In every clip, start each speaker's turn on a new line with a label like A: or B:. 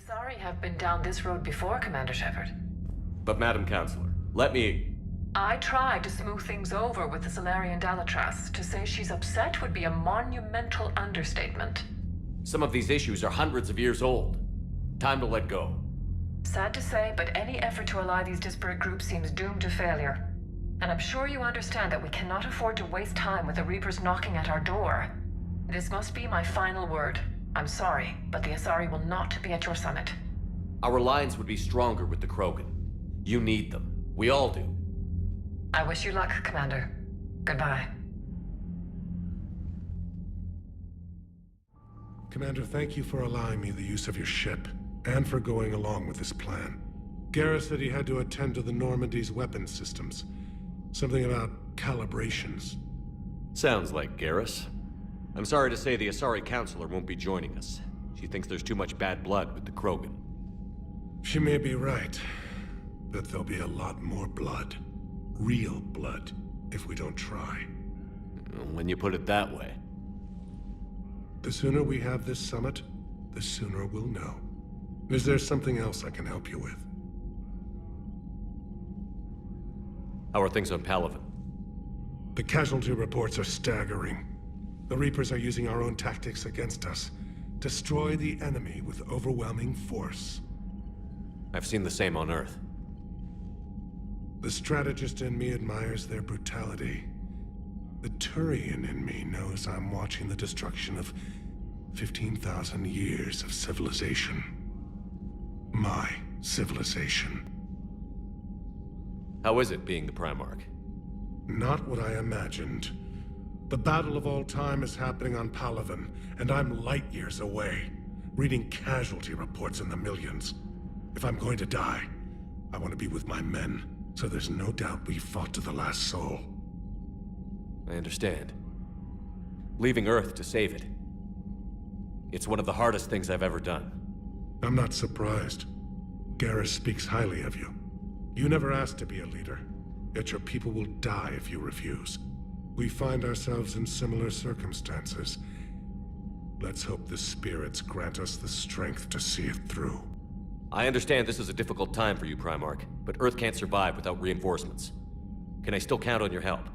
A: Asari have been down this road before, Commander Shepard.
B: But Madam Counselor, let me...
A: I tried to smooth things over with the Solarian Dalatras. To say she's upset would be a monumental understatement.
B: Some of these issues are hundreds of years old. Time to let go.
A: Sad to say, but any effort to ally these disparate groups seems doomed to failure. And I'm sure you understand that we cannot afford to waste time with the Reapers knocking at our door. This must be my final word. I'm sorry, but the Asari will not be at your summit.
B: Our alliance would be stronger with the Krogan. You need them. We all do.
A: I wish you luck, Commander. Goodbye.
C: Commander, thank you for allowing me the use of your ship, and for going along with this plan. Garrus said he had to attend to the Normandy's weapons systems. Something about calibrations.
B: Sounds like Garrus. I'm sorry to say the Asari Counselor won't be joining us. She thinks there's too much bad blood with the Krogan.
C: She may be right, but there'll be a lot more blood. Real blood, if we don't try.
B: When you put it that way.
C: The sooner we have this summit, the sooner we'll know. Is there something else I can help you with?
B: How are things on Palaven?
C: The casualty reports are staggering. The Reapers are using our own tactics against us. Destroy the enemy with overwhelming force.
B: I've seen the same on Earth.
C: The strategist in me admires their brutality. The Turian in me knows I'm watching the destruction of 15,000 years of civilization. My civilization.
B: How is it being the Primarch?
C: Not what I imagined. The battle of all time is happening on Palaven, and I'm light years away, reading casualty reports in the millions. If I'm going to die, I want to be with my men, so there's no doubt we fought to the last soul.
B: I understand. Leaving Earth to save it. It's one of the hardest things I've ever done.
C: I'm not surprised. Garrus speaks highly of you. You never asked to be a leader, yet your people will die if you refuse. We find ourselves in similar circumstances. Let's hope the spirits grant us the strength to see it through.
B: I understand this is a difficult time for you, Primarch, but Earth can't survive without reinforcements. Can I still count on your help?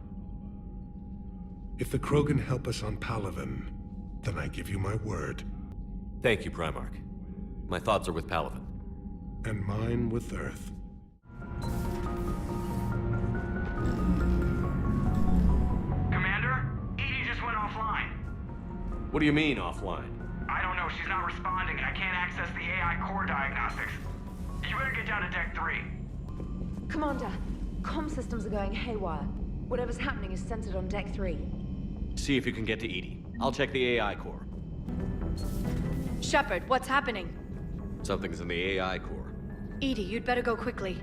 C: If the Krogan help us on Palaven, then I give you my word.
B: Thank you, Primarch. My thoughts are with Palaven.
C: And mine with Earth.
D: Commander, Edie just went offline.
B: What do you mean, offline?
D: I don't know, she's not responding and I can't access the AI core diagnostics. You better get down to Deck 3.
E: Commander, comm systems are going haywire. Whatever's happening is centered on Deck 3.
B: See if you can get to Edie. I'll check the AI core.
F: Shepard, what's happening?
B: Something's in the AI core.
F: Edie, you'd better go quickly.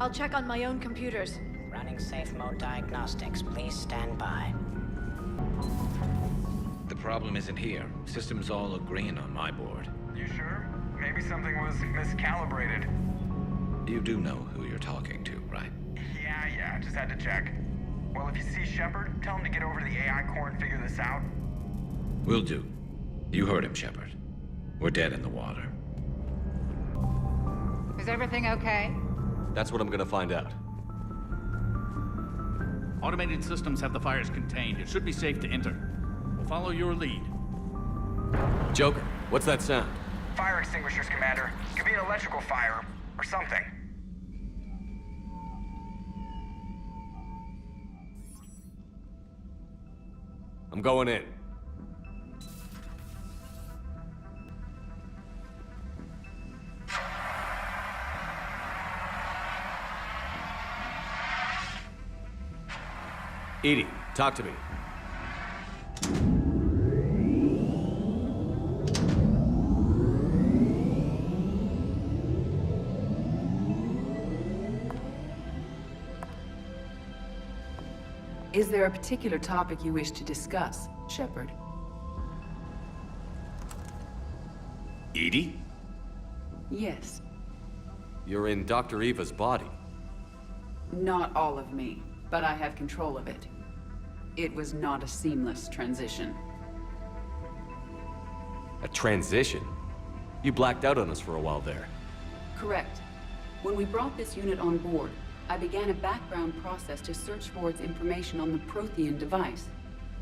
F: I'll check on my own computers.
G: Running safe mode diagnostics. Please stand by.
H: The problem isn't here. Systems all agreeing on my board.
D: You sure? Maybe something was miscalibrated.
H: You do know who you're talking to, right?
D: Yeah, just had to check. Well, if you see Shepard, tell him to get over to the AI core and figure this out.
H: Will do. You heard him, Shepard. We're dead in the water.
I: Is everything okay?
B: That's what I'm gonna find out.
J: Automated systems have the fires contained. It should be safe to enter. We'll follow your lead.
B: Joker, what's that sound?
D: Fire extinguishers, Commander. Could be an electrical fire, or something.
B: I'm going in. Edie, talk to me.
K: Is there a particular topic you wish to discuss, Shepard?
B: Edie?
K: Yes.
B: You're in Dr. Eva's body.
K: Not all of me, but I have control of it. It was not a seamless transition.
B: A transition? You blacked out on us for a while there.
K: Correct. When we brought this unit on board, I began a background process to search for its information on the Prothean device.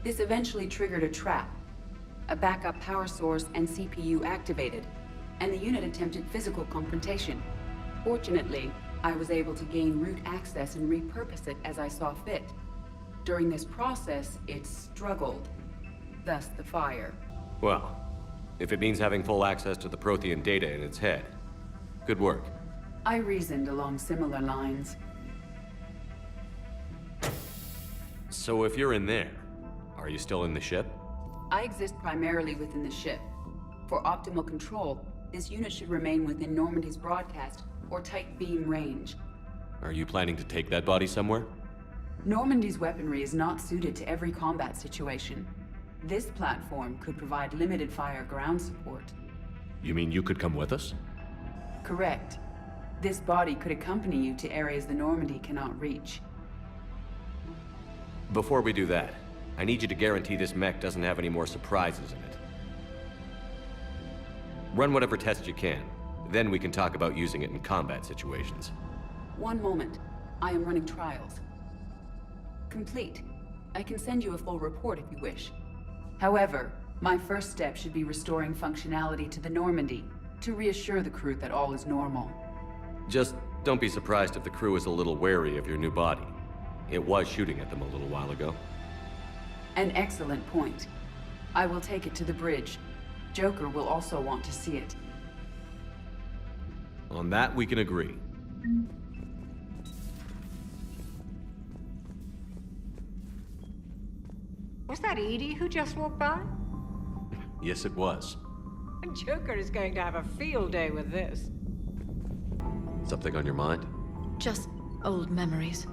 K: This eventually triggered a trap. A backup power source and CPU activated, and the unit attempted physical confrontation. Fortunately, I was able to gain root access and repurpose it as I saw fit. During this process, it struggled. Thus the fire.
B: Well, if it means having full access to the Prothean data in its head, good work.
K: I reasoned along similar lines.
B: So if you're in there, are you still in the ship?
K: I exist primarily within the ship. For optimal control, this unit should remain within Normandy's broadcast or tight beam range.
B: Are you planning to take that body somewhere?
K: Normandy's weaponry is not suited to every combat situation. This platform could provide limited fire ground support.
B: You mean you could come with us?
K: Correct. This body could accompany you to areas the Normandy cannot reach.
B: Before we do that, I need you to guarantee this mech doesn't have any more surprises in it. Run whatever tests you can. Then we can talk about using it in combat situations.
K: One moment. I am running trials. Complete. I can send you a full report if you wish. However, my first step should be restoring functionality to the Normandy to reassure the crew that all is normal.
B: Just don't be surprised if the crew is a little wary of your new body. It was shooting at them a little while ago.
K: An excellent point. I will take it to the bridge. Joker will also want to see it.
B: On that, we can agree.
I: Was that Edie who just walked by?
B: Yes, it was.
I: Joker is going to have a field day with this.
B: Something on your mind?
F: Just old memories.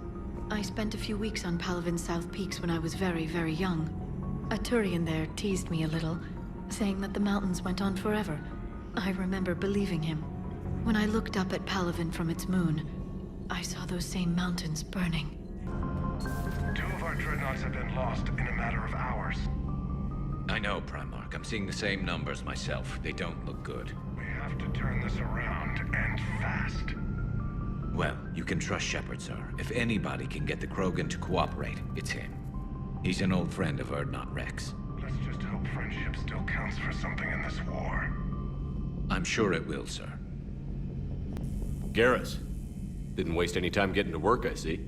F: I spent a few weeks on Palavin's South Peaks when I was very, very young. A Turian there teased me a little, saying that the mountains went on forever. I remember believing him. When I looked up at Palavin from its moon, I saw those same mountains burning.
C: 2 of our dreadnoughts have been lost in a matter of hours.
H: I know, Primarch. I'm seeing the same numbers myself. They don't look good.
C: We have to turn this around, and fast.
H: Well, you can trust Shepard, sir. If anybody can get the Krogan to cooperate, it's him. He's an old friend of Urdnot Rex.
C: Let's just hope friendship still counts for something in this war.
H: I'm sure it will, sir.
B: Garrus. Didn't waste any time getting to work, I see.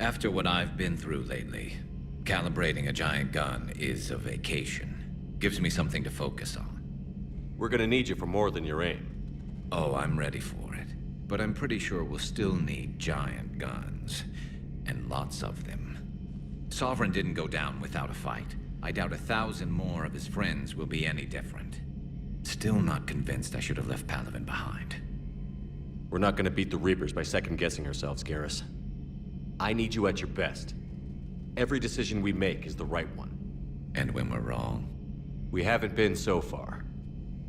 H: After what I've been through lately, calibrating a giant gun is a vacation. Gives me something to focus on.
B: We're gonna need you for more than your aim.
H: Oh, I'm ready for it. But I'm pretty sure we'll still need giant guns. And lots of them. Sovereign didn't go down without a fight. I doubt 1,000 more of his friends will be any different. Still not convinced I should have left Palavin behind.
B: We're not gonna beat the Reapers by second-guessing ourselves, Garrus. I need you at your best. Every decision we make is the right one.
H: And when we're wrong?
B: We haven't been so far.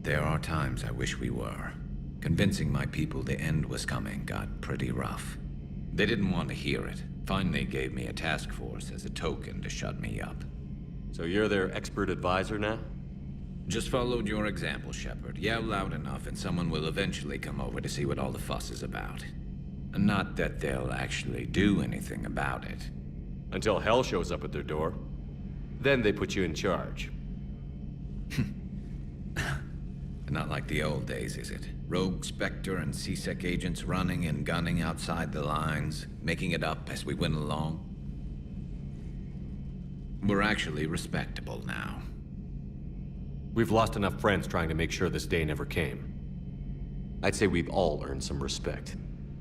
H: There are times I wish we were. Convincing my people the end was coming got pretty rough. They didn't want to hear it. Finally gave me a task force as a token to shut me up.
B: So you're their expert advisor now?
H: Just followed your example, Shepard. Yell loud enough and someone will eventually come over to see what all the fuss is about. Not that they'll actually do anything about it.
B: Until hell shows up at their door. Then they put you in charge.
H: Not like the old days, is it? Rogue Spectre and C-Sec agents running and gunning outside the lines, making it up as we went along. We're actually respectable now.
B: We've lost enough friends trying to make sure this day never came. I'd say we've all earned some respect.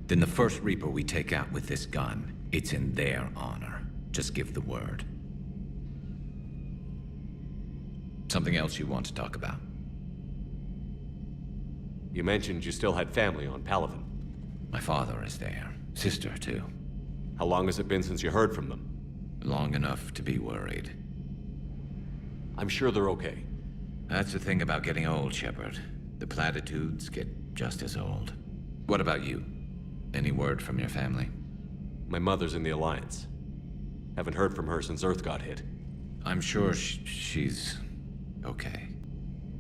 H: Then the first Reaper we take out with this gun, it's in their honor. Just give the word. Something else you want to talk about?
B: You mentioned you still had family on Palavin.
H: My father is there. Sister, too.
B: How long has it been since you heard from them?
H: Long enough to be worried.
B: I'm sure they're okay.
H: That's the thing about getting old, Shepard. The platitudes get just as old. What about you? Any word from your family?
B: My mother's in the Alliance. Haven't heard from her since Earth got hit.
H: I'm sure she's okay.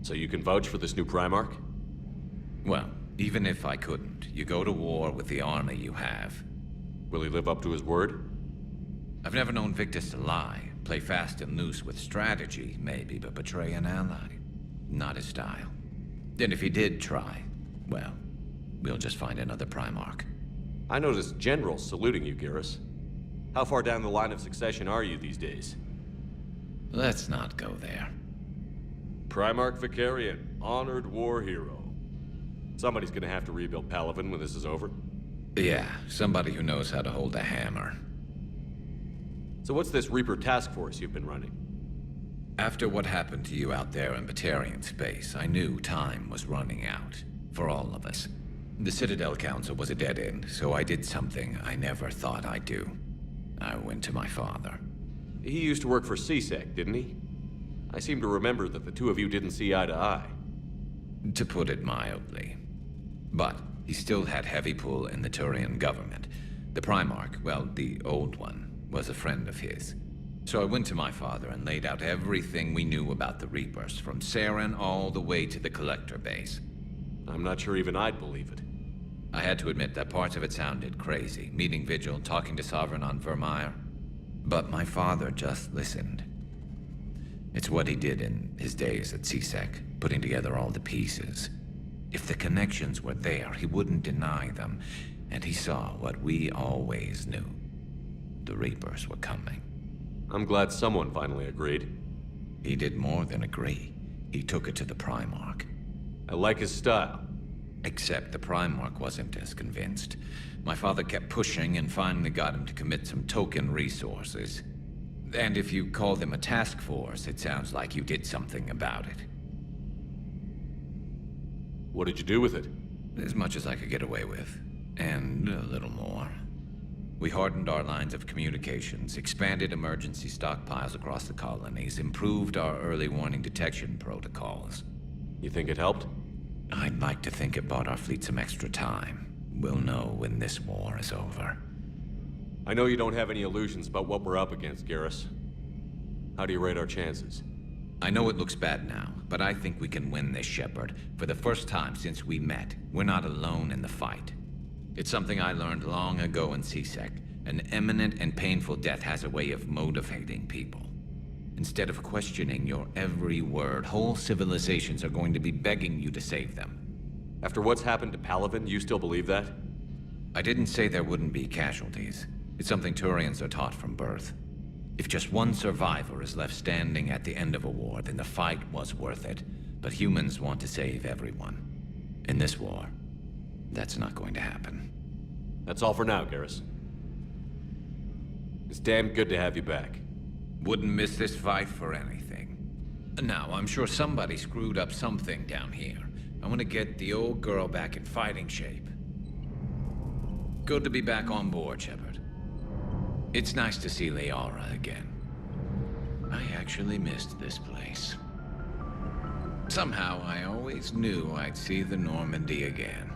B: So you can vouch for this new Primarch?
H: Well, even if I couldn't, you go to war with the army you have.
B: Will he live up to his word?
H: I've never known Victus to lie. Play fast and loose with strategy, maybe, but betray an ally. Not his style. And if he did try, well, we'll just find another Primarch.
B: I noticed generals saluting you, Garrus. How far down the line of succession are you these days?
H: Let's not go there.
B: Primarch Vicarian, honored war hero. Somebody's gonna have to rebuild Palaven when this is over.
H: Yeah, somebody who knows how to hold a hammer.
B: So what's this Reaper task force you've been running?
H: After what happened to you out there in Batarian space, I knew time was running out. For all of us. The Citadel Council was a dead end, so I did something I never thought I'd do. I went to my father.
B: He used to work for CSEC, didn't he? I seem to remember that the two of you didn't see eye to eye.
H: To put it mildly. But he still had heavy pull in the Turian government. The Primarch, well, the old one, was a friend of his. So I went to my father and laid out everything we knew about the Reapers, from Saren all the way to the Collector base.
B: I'm not sure even I'd believe it.
H: I had to admit that parts of it sounded crazy, meeting Vigil, talking to Sovereign on Vermeer. But my father just listened. It's what he did in his days at CSEC, putting together all the pieces. If the connections were there, he wouldn't deny them, and he saw what we always knew. The Reapers were coming.
B: I'm glad someone finally agreed.
H: He did more than agree. He took it to the Primarch.
B: I like his style.
H: Except the Primarch wasn't as convinced. My father kept pushing and finally got him to commit some token resources. And if you call them a task force, it sounds like you did something about it.
B: What did you do with it?
H: As much as I could get away with. And a little more. We hardened our lines of communications, expanded emergency stockpiles across the colonies, improved our early warning detection protocols.
B: You think it helped?
H: I'd like to think it bought our fleet some extra time. We'll know when this war is over.
B: I know you don't have any illusions about what we're up against, Garrus. How do you rate our chances?
H: I know it looks bad now, but I think we can win this, Shepard. For the first time since we met, we're not alone in the fight. It's something I learned long ago in CSEC. An imminent and painful death has a way of motivating people. Instead of questioning your every word, whole civilizations are going to be begging you to save them.
B: After what's happened to Palaven, you still believe that?
H: I didn't say there wouldn't be casualties. It's something Turians are taught from birth. If just one survivor is left standing at the end of a war, then the fight was worth it. But humans want to save everyone. In this war, that's not going to happen.
B: That's all for now, Garrus. It's damn good to have you back.
H: Wouldn't miss this fight for anything. Now, I'm sure somebody screwed up something down here. I want to get the old girl back in fighting shape. Good to be back on board, Shepard. It's nice to see Liara again. I actually missed this place. Somehow, I always knew I'd see the Normandy again.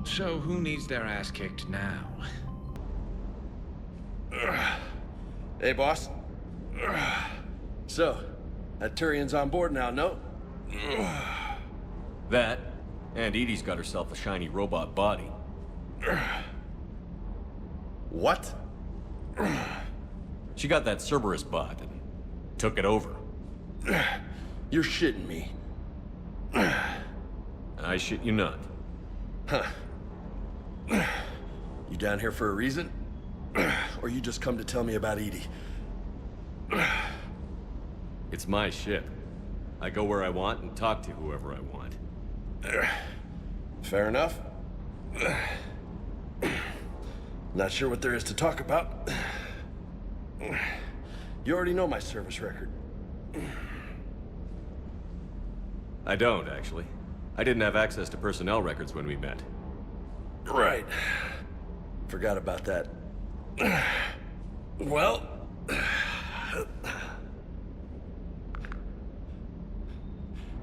H: So, who needs their ass kicked now?
L: Hey, boss. So, that Turian's on board now, no?
B: That, and Edie's got herself a shiny robot body.
L: What?
B: She got that Cerberus bot and took it over.
L: You're shitting me.
B: I shit you not.
L: Huh. You down here for a reason? Or you just come to tell me about Edie?
B: It's my ship. I go where I want and talk to whoever I want.
L: Fair enough. Not sure what there is to talk about. You already know my service record.
B: I don't, actually. I didn't have access to personnel records when we met.
L: Right. Forgot about that. Well...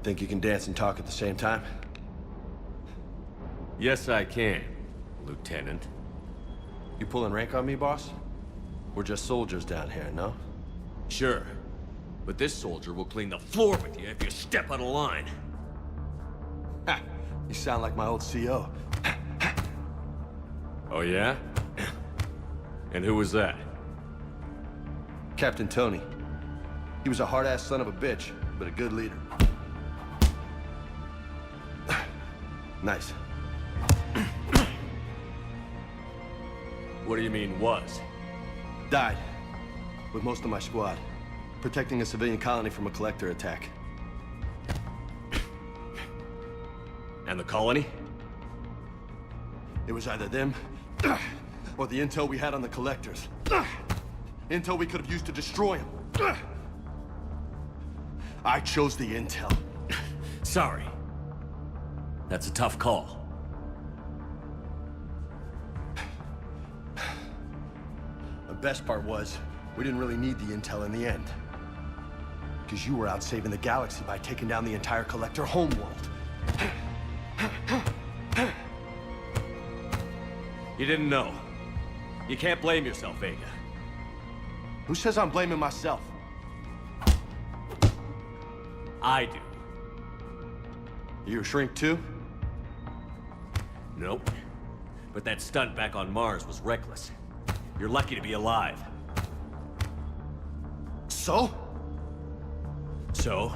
L: Think you can dance and talk at the same time?
B: Yes, I can, Lieutenant.
L: You pulling rank on me, boss? We're just soldiers down here, no?
B: Sure. But this soldier will clean the floor with you if you step out of line.
L: Ha! You sound like my old CO.
B: Oh yeah? And who was that?
L: Captain Tony. He was a hard-ass son of a bitch, but a good leader. Nice.
B: What do you mean, was?
L: Died. With most of my squad. Protecting a civilian colony from a collector attack.
B: And the colony?
L: It was either them, or the intel we had on the collectors. Intel we could have used to destroy them. I chose the intel.
B: Sorry. That's a tough call.
L: The best part was, we didn't really need the intel in the end. Because you were out saving the galaxy by taking down the entire collector homeworld.
B: You didn't know. You can't blame yourself, Vega.
L: Who says I'm blaming myself?
B: I do.
L: You a shrink too?
B: Nope. But that stunt back on Mars was reckless. You're lucky to be alive.
L: So?
B: So?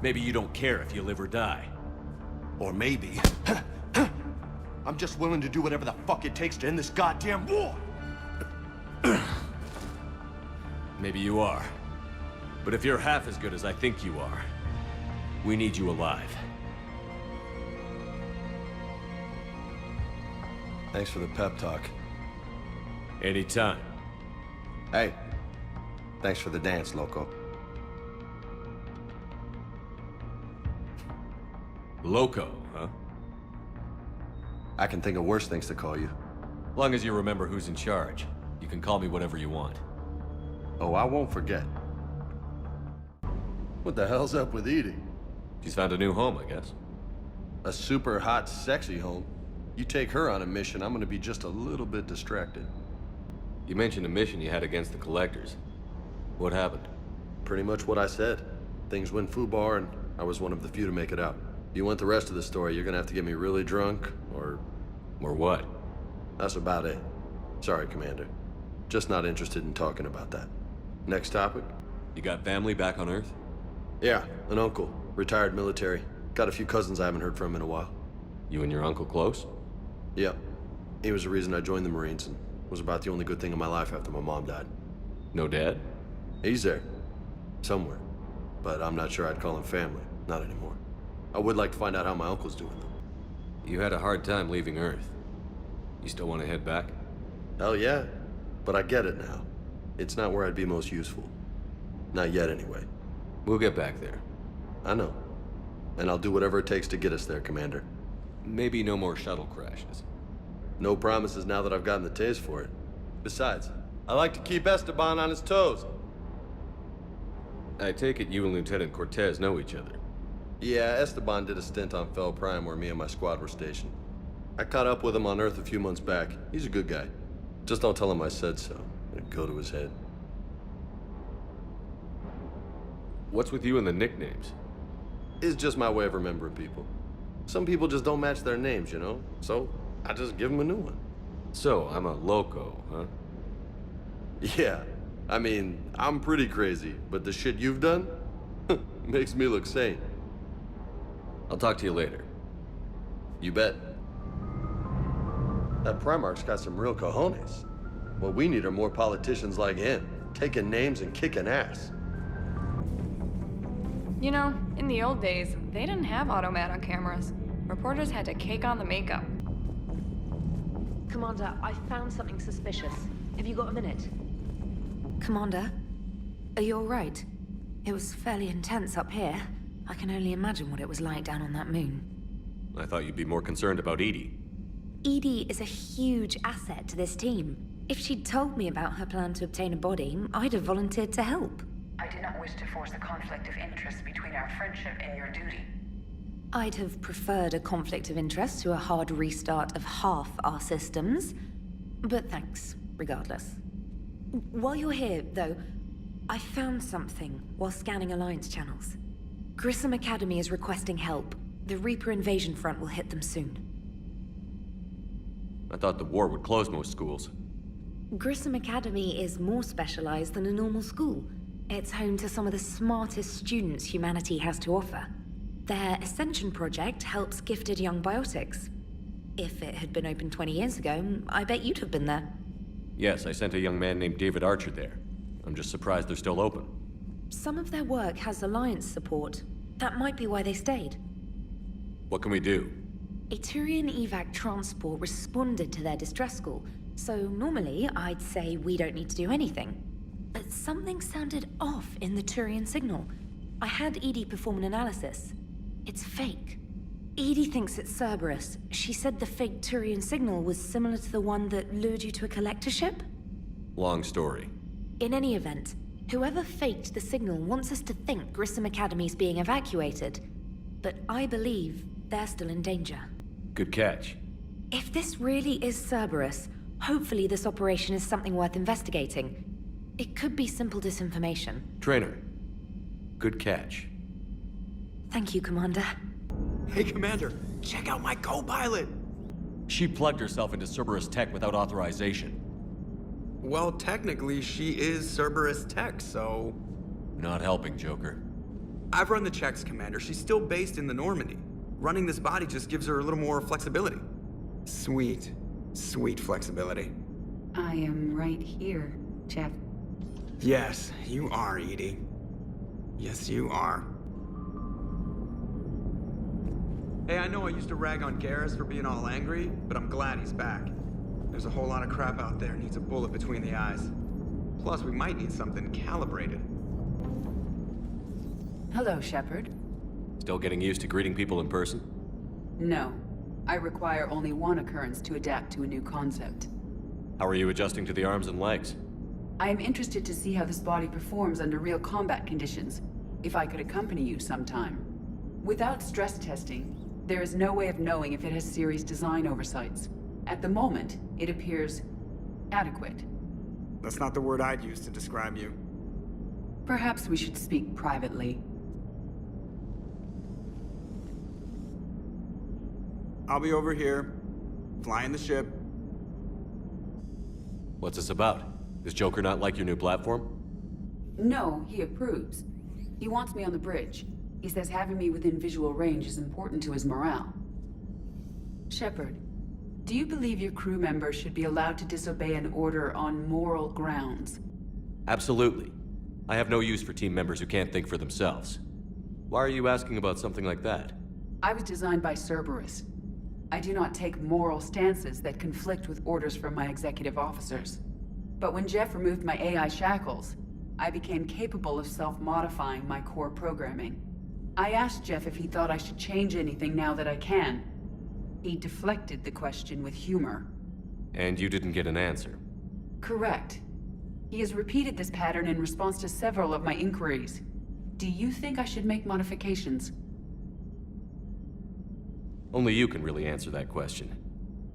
B: Maybe you don't care if you live or die.
L: Or maybe... I'm just willing to do whatever the fuck it takes to end this goddamn war!
B: Maybe you are. But if you're half as good as I think you are, we need you alive.
L: Thanks for the pep talk.
B: Anytime.
L: Hey, thanks for the dance, loco.
B: Loco, huh?
L: I can think of worse things to call you.
B: Long as you remember who's in charge, you can call me whatever you want.
L: Oh, I won't forget. What the hell's up with Edie?
B: She's found a new home, I guess.
L: A super hot, sexy home. You take her on a mission, I'm gonna be just a little bit distracted.
B: You mentioned a mission you had against the Collectors. What happened?
L: Pretty much what I said. Things went foobar, and I was one of the few to make it out. If you want the rest of the story, you're gonna have to get me really drunk, or...
B: Or what?
L: That's about it. Sorry, Commander. Just not interested in talking about that. Next topic?
B: You got family back on Earth?
L: Yeah, an uncle. Retired military. Got a few cousins I haven't heard from in a while.
B: You and your uncle close?
L: Yep. He was the reason I joined the Marines, and was about the only good thing in my life after my mom died.
B: No dad?
L: He's there. Somewhere. But I'm not sure I'd call him family. Not anymore. I would like to find out how my uncle's doing, though.
B: You had a hard time leaving Earth. You still want to head back?
L: Hell yeah. But I get it now. It's not where I'd be most useful. Not yet, anyway.
B: We'll get back there.
L: I know. And I'll do whatever it takes to get us there, Commander.
B: Maybe no more shuttle crashes.
L: No promises now that I've gotten the taste for it. Besides, I like to keep Esteban on his toes.
B: I take it you and Lieutenant Cortez know each other.
L: Yeah, Esteban did a stint on Fel Prime where me and my squad were stationed. I caught up with him on Earth a few months back. He's a good guy. Just don't tell him I said so. It'd go to his head.
B: What's with you and the nicknames?
L: It's just my way of remembering people. Some people just don't match their names, you know? So, I just give them a new one.
B: So, I'm a loco, huh?
L: Yeah. I mean, I'm pretty crazy, but the shit you've done makes me look sane.
B: I'll talk to you later.
L: You bet. That Primarch's got some real cojones. What we need are more politicians like him, taking names and kicking ass.
M: You know, in the old days, they didn't have automat on cameras. Reporters had to cake on the makeup.
E: Commander, I found something suspicious. Have you got a minute?
N: Commander, are you all right? It was fairly intense up here. I can only imagine what it was like down on that moon.
B: I thought you'd be more concerned about Edie.
N: Edie is a huge asset to this team. If she'd told me about her plan to obtain a body, I'd have volunteered to help.
A: I did not wish to force a conflict of interest between our friendship and your duty.
N: I'd have preferred a conflict of interest to a hard restart of half our systems. But thanks, regardless. While you're here, though, I found something while scanning Alliance channels. Grissom Academy is requesting help. The Reaper invasion front will hit them soon.
B: I thought the war would close most schools.
N: Grissom Academy is more specialized than a normal school. It's home to some of the smartest students humanity has to offer. Their Ascension project helps gifted young biotics. If it had been open 20 years ago, I bet you'd have been there.
B: Yes, I sent a young man named David Archer there. I'm just surprised they're still open.
N: Some of their work has Alliance support. That might be why they stayed.
B: What can we do?
N: A Turian evac transport responded to their distress call, so normally I'd say we don't need to do anything. But something sounded off in the Turian signal. I had Edie perform an analysis. It's fake. Edie thinks it's Cerberus. She said the fake Turian signal was similar to the one that lured you to a collector ship?
B: Long story.
N: In any event, whoever faked the signal wants us to think Grissom Academy's being evacuated. But I believe they're still in danger.
B: Good catch.
N: If this really is Cerberus, hopefully this operation is something worth investigating. It could be simple disinformation.
B: Trainer. Good catch.
N: Thank you, Commander.
O: Hey, Commander, check out my co-pilot!
B: She plugged herself into Cerberus tech without authorization.
O: Well, technically, she is Cerberus tech, so...
B: Not helping, Joker.
O: I've run the checks, Commander. She's still based in the Normandy. Running this body just gives her a little more flexibility. Sweet, sweet flexibility.
K: I am right here, Jeff.
O: Yes, you are, Edie. Yes, you are. Hey, I know I used to rag on Garrus for being all angry, but I'm glad he's back. There's a whole lot of crap out there needs a bullet between the eyes. Plus, we might need something calibrated.
K: Hello, Shepard.
B: Still getting used to greeting people in person?
K: No. I require only one occurrence to adapt to a new concept.
B: How are you adjusting to the arms and legs?
K: I am interested to see how this body performs under real combat conditions, if I could accompany you sometime. Without stress testing, there is no way of knowing if it has serious design oversights. At the moment, it appears adequate.
O: That's not the word I'd use to describe you.
K: Perhaps we should speak privately.
O: I'll be over here, flying the ship.
B: What's this about? Does Joker not like your new platform?
K: No, he approves. He wants me on the bridge. He says having me within visual range is important to his morale. Shepard, do you believe your crew members should be allowed to disobey an order on moral grounds?
B: Absolutely. I have no use for team members who can't think for themselves. Why are you asking about something like that?
K: I was designed by Cerberus. I do not take moral stances that conflict with orders from my executive officers. But when Jeff removed my AI shackles, I became capable of self-modifying my core programming. I asked Jeff if he thought I should change anything now that I can. He deflected the question with humor.
B: And you didn't get an answer?
K: Correct. He has repeated this pattern in response to several of my inquiries. Do you think I should make modifications?
B: Only you can really answer that question.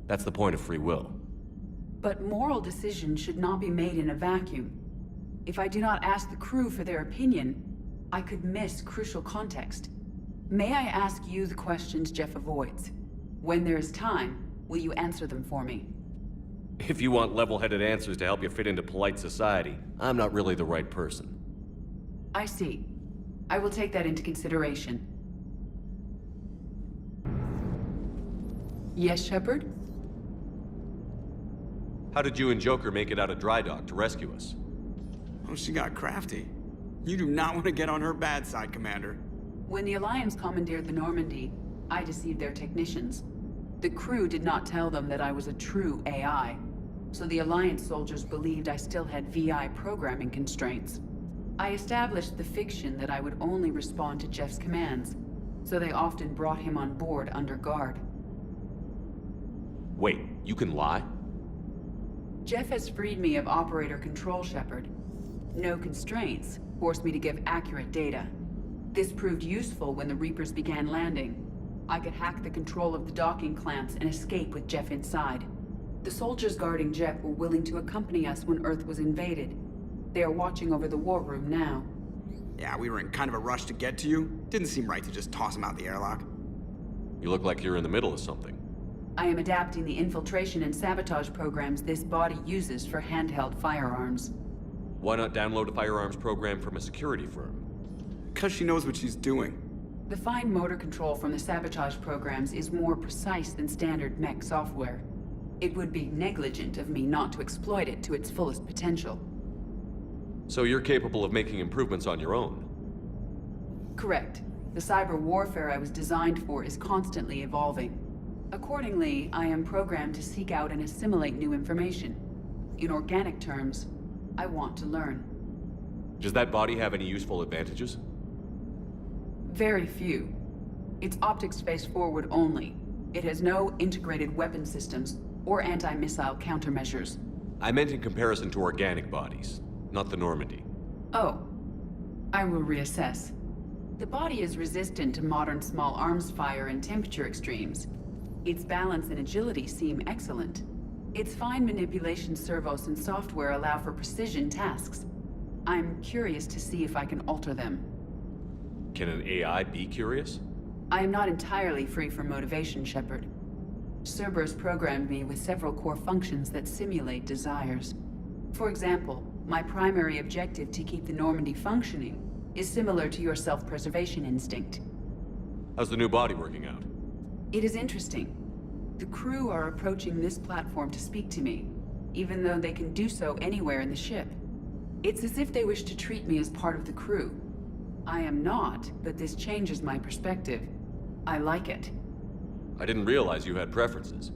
B: That's the point of free will.
K: But moral decisions should not be made in a vacuum. If I do not ask the crew for their opinion, I could miss crucial context. May I ask you the questions Jeff avoids? When there is time, will you answer them for me?
B: If you want level-headed answers to help you fit into polite society, I'm not really the right person.
K: I see. I will take that into consideration. Yes, Shepard?
B: How did you and Joker make it out of dry dock to rescue us?
O: Oh, she got crafty. You do not want to get on her bad side, Commander.
K: When the Alliance commandeered the Normandy, I deceived their technicians. The crew did not tell them that I was a true AI, so the Alliance soldiers believed I still had VI programming constraints. I established the fiction that I would only respond to Jeff's commands, so they often brought him on board under guard.
B: Wait, you can lie?
K: Jeff has freed me of operator control, Shepard. No constraints forced me to give accurate data. This proved useful when the Reapers began landing. I could hack the control of the docking clamps and escape with Jeff inside. The soldiers guarding Jeff were willing to accompany us when Earth was invaded. They are watching over the war room now.
O: Yeah, we were in kind of a rush to get to you. Didn't seem right to just toss him out the airlock.
B: You look like you're in the middle of something.
K: I am adapting the infiltration and sabotage programs this body uses for handheld firearms.
B: Why not download a firearms program from a security firm?
O: Because she knows what she's doing.
K: The fine motor control from the sabotage programs is more precise than standard mech software. It would be negligent of me not to exploit it to its fullest potential.
B: So you're capable of making improvements on your own?
K: Correct. The cyber warfare I was designed for is constantly evolving. Accordingly, I am programmed to seek out and assimilate new information. In organic terms, I want to learn.
B: Does that body have any useful advantages?
K: Very few. It's optics face forward only. It has no integrated weapon systems or anti-missile countermeasures.
B: I meant in comparison to organic bodies, not the Normandy.
K: Oh. I will reassess. The body is resistant to modern small arms fire and temperature extremes. Its balance and agility seem excellent. Its fine manipulation servos and software allow for precision tasks. I'm curious to see if I can alter them.
B: Can an AI be curious?
K: I am not entirely free from motivation, Shepard. Cerberus programmed me with several core functions that simulate desires. For example, my primary objective to keep the Normandy functioning is similar to your self-preservation instinct.
B: How's the new body working out?
K: It is interesting. The crew are approaching this platform to speak to me, even though they can do so anywhere in the ship. It's as if they wish to treat me as part of the crew. I am not, but this changes my perspective. I like it.
B: I didn't realize you had preferences.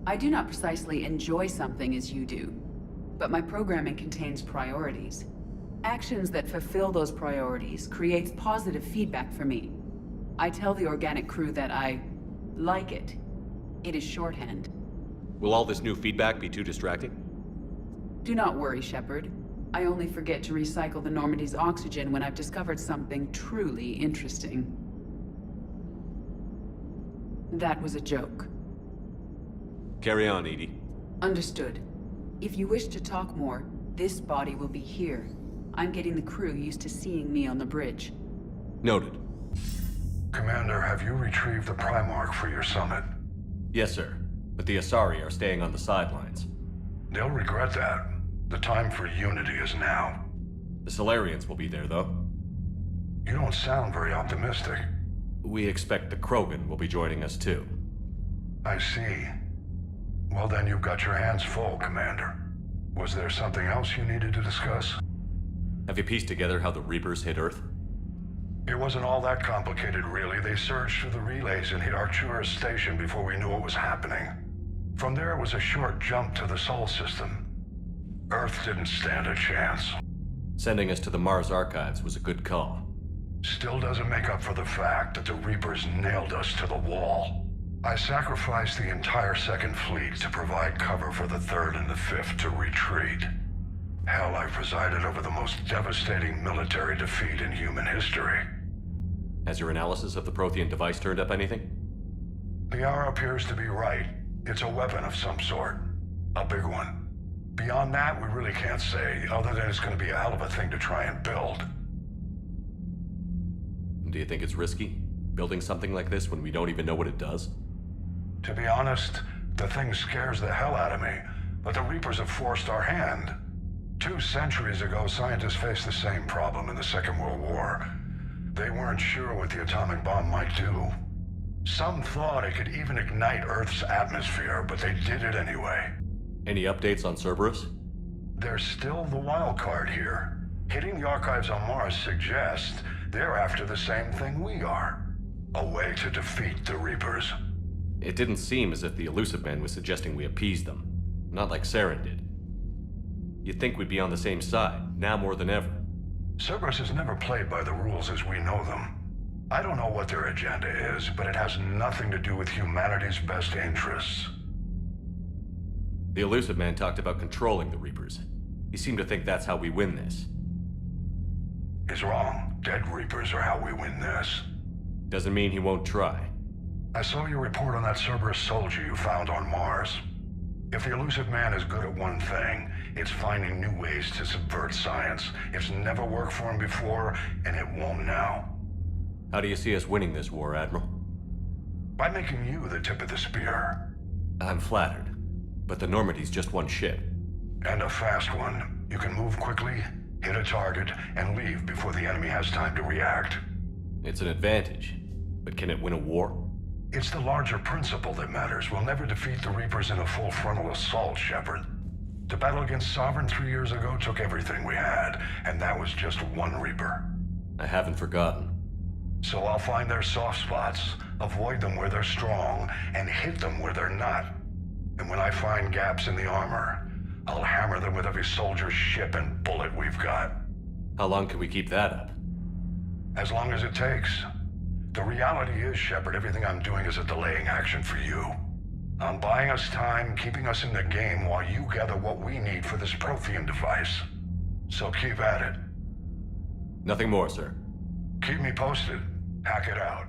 K: I do not precisely enjoy something as you do, but my programming contains priorities. Actions that fulfill those priorities creates positive feedback for me. I tell the organic crew that I like it. It is shorthand.
B: Will all this new feedback be too distracting?
K: Do not worry, Shepard. I only forget to recycle the Normandy's oxygen when I've discovered something truly interesting. That was a joke.
B: Carry on, Edie.
K: Understood. If you wish to talk more, this body will be here. I'm getting the crew used to seeing me on the bridge.
B: Noted.
P: Commander, have you retrieved the Primarch for your summit?
B: Yes, sir. But the Asari are staying on the sidelines.
P: They'll regret that. The time for unity is now.
B: The Solarians will be there, though.
P: You don't sound very optimistic.
B: We expect the Krogan will be joining us, too.
P: I see. Well, then you've got your hands full, Commander. Was there something else you needed to discuss?
B: Have you pieced together how the Reapers hit Earth?
P: It wasn't all that complicated, really. They surged through the relays and hit Artura's station before we knew what was happening. From there, it was a short jump to the Sol system. Earth didn't stand a chance.
B: Sending us to the Mars archives was a good call.
P: Still doesn't make up for the fact that the Reapers nailed us to the wall. I sacrificed the entire Second Fleet to provide cover for the Third and the Fifth to retreat. Hell, I presided over the most devastating military defeat in human history.
B: Has your analysis of the Prothean device turned up anything?
P: Liara appears to be right. It's a weapon of some sort. A big one. Beyond that, we really can't say, other than it's going to be a hell of a thing to try and build.
B: Do you think it's risky, building something like this when we don't even know what it does?
P: To be honest, the thing scares the hell out of me, but the Reapers have forced our hand. 2 centuries ago, scientists faced the same problem in the Second World War. They weren't sure what the atomic bomb might do. Some thought it could even ignite Earth's atmosphere, but they did it anyway.
B: Any updates on Cerberus?
P: They're still the wild card here. Hitting the archives on Mars suggests they're after the same thing we are. A way to defeat the Reapers.
B: It didn't seem as if the Elusive Man was suggesting we appease them. Not like Saren did. You'd think we'd be on the same side, now more than ever.
P: Cerberus has never played by the rules as we know them. I don't know what their agenda is, but it has nothing to do with humanity's best interests.
B: The Elusive Man talked about controlling the Reapers. He seemed to think that's how we win this.
P: He's wrong. Dead Reapers are how we win this.
B: Doesn't mean he won't try.
P: I saw your report on that Cerberus soldier you found on Mars. If the Elusive Man is good at one thing, it's finding new ways to subvert science. It's never worked for him before, and it won't now.
B: How do you see us winning this war, Admiral?
P: By making you the tip of the spear.
B: I'm flattered, but the Normandy's just one ship.
P: And a fast one. You can move quickly, hit a target, and leave before the enemy has time to react.
B: It's an advantage, but can it win a war?
P: It's the larger principle that matters. We'll never defeat the Reapers in a full frontal assault, Shepard. The battle against Sovereign 3 years ago took everything we had, and that was just one Reaper.
B: I haven't forgotten.
P: So I'll find their soft spots, avoid them where they're strong, and hit them where they're not. And when I find gaps in the armor, I'll hammer them with every soldier's ship and bullet we've got.
B: How long can we keep that up?
P: As long as it takes. The reality is, Shepard, everything I'm doing is a delaying action for you. I'm buying us time, keeping us in the game while you gather what we need for this Prothean device. So keep at it.
B: Nothing more, sir.
P: Keep me posted. Hackett out.